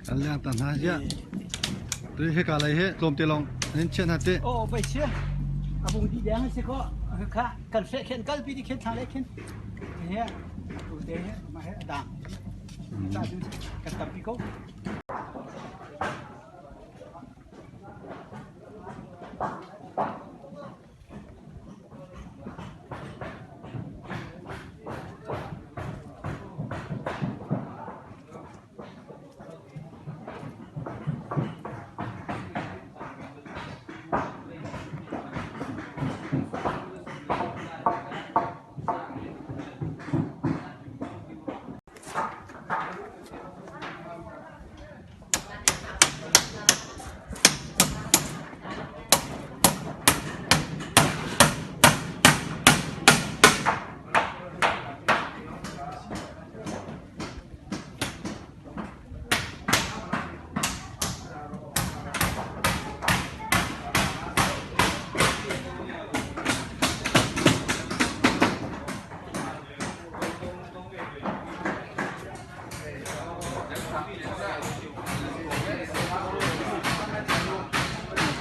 กันเลี้ยงตันหาเยอะตัวเฮกอะไรเฮลมเตลองนี่เช่นฮัตเตโอ้ไปเชื่ออาบุงดีแดงสิก็ค่ะกันเฟะเข็นกันปีที่เข็นทางเล็กเข็นเฮียดูเดี๋ยวมาให้ด่างด่างดูกันตับปีโก้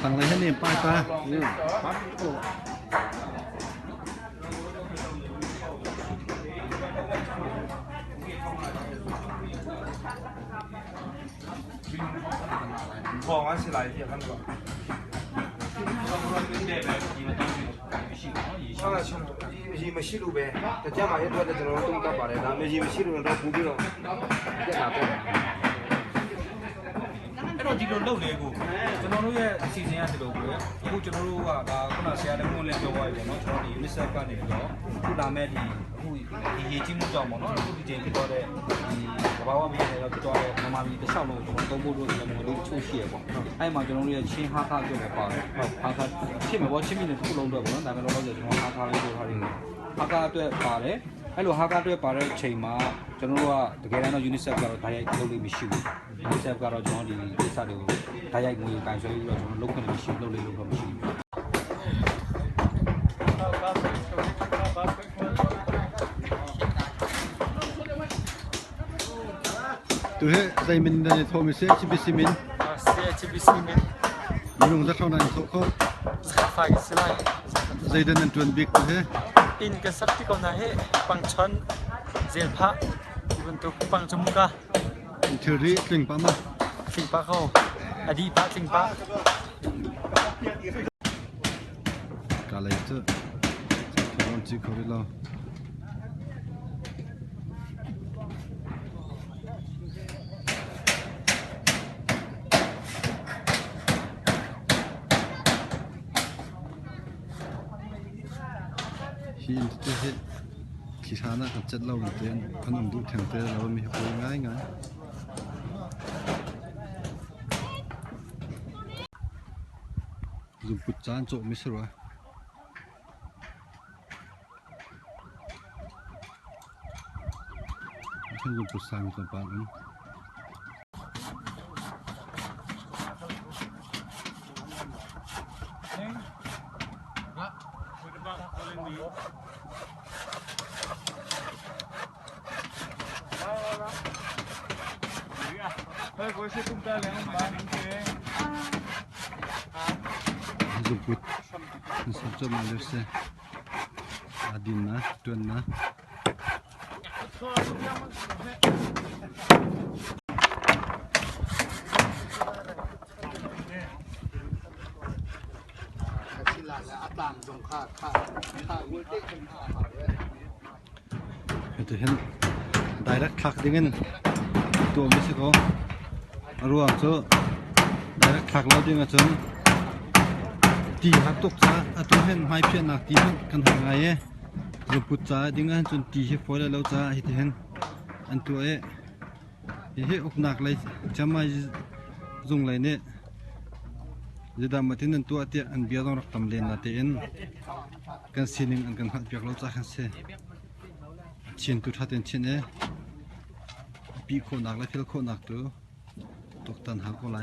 ฝั่งอะไรเนี่ยป้ายตาบอกว่า是来一天看过。ဟုတ်ကဲ့ရှင်မရှိမရှိလို့ပဲတကြမှာရတော့ကျွန်တော်တို့တုံးကပ်ပါတယ်ဒါမရှိမရှိလို့တော့ပူပြီးတော့တက်လာပေါ့အဲ့တော့ဒီလိုလုပ်လေကိုကျွန်တော်တို့ရဲ့အစီအစဉ်ကဒီလိုပဲအခုကျွန်တော်တို့ကဒါခုနဆရာလည်းဘုန်းလည်းပြောသွားပြီပေါ့နော်ကျွန်တော်ဒီ UNICEF ကနေပြီးတော့ခုလာမဲ့ဒီအခုဒီရေကြီးမှုကြောင့်ပေါ့နော်အခုဒီချိန်ဖြစ်သွားတဲ့ဒီသဘာဝမရတဲ့တော့ဖြစ်သွားတဲ့မြန်မာပြည်တစ်လျှောက်လုံးကျွန်တော်သုံးဖို့လို့လည်းမလို့ချိုးရှိရပေါ့အဲ့မှာကျွန်တော်တို့ရဲ့ချင်းဟာခါပြောနေပါတယ်ဟာခါဖြစ်မှာပေါ့ချင်းပြည်နယ်တစ်ခုလုံးတော့ပေါ့နော်ဒါပေမဲ့တော့ကျွန်တော်ဟာခါလေးပြောထားတယ်ဟာခါအတွက်ပါတယ်အဲ့လိုဟာကားအတွက်ပါတဲ့အချိန်မှာကျွန်တော်တို့ကတကယ်တမ်းတော့ UNICEF ကတော့ဓာတ်ရိုက်လုပ်လို့မရှိဘူး UNICEF ကတော့ကျွန်တော်ဒီကိစ္စတွေကိုဓာတ်ရိုက်ငွေကိုင်ဆွဲပြီးတော့ကျွန်တော်လုပ်ခွင့်မရှိဘူးလုပ်လို့တော့မရှိဘူးตัวเฮใจมินได้โทรมิเซชิบิซิมินมีลงจะเข้าในโซโคใจเดินจวนบิ๊กตัวเฮอินกับสักที่ก่อนนะเฮปังชอนเซลพะเป็นตัวปังจมูกะเทอรี่กลิ่งปะมาสิงปะเขาอดีปะสิงปะกาเลยเจอลองจีเขาได้แล้วที่ตัวเฮขี้ช้านะกับจัดเราเตียนขนมดูแข็งเตะเรามีหัวง่ายง่ายลุงปุจจานโจไม่ใช่หรอท่านลุงปุจจานมีตัวปานนั้นลุงปุจนี่สับจมาเลยเสียอาดินนะจวนนะจะเห็นได้รักคลักดิ้งตัวไม่ใช่เขารัวเจอได้รักคลักแล้วดิ้งจนตีหักตกซะตัวเห็นไม่เพี้ยนหนักตีกันทางไงเราปุจจาดิ้งจนตีให้ฝอยแล้วจ้าเห็นอันตัวเฮ้อกหนักเลยจะมาจุงเลยเนี่ยจะดำมาที่นั่นตัวเตี้ยอันเบียร์ต้องรักตำเลนนะเตี้ยกันซีนิงอันกันหัดเบียร์เราจ้ากันเสียเชียนตุทัดเต็นเชียนปีโคหนักและเฟลโคหนักตัวตกตันหาก็ไร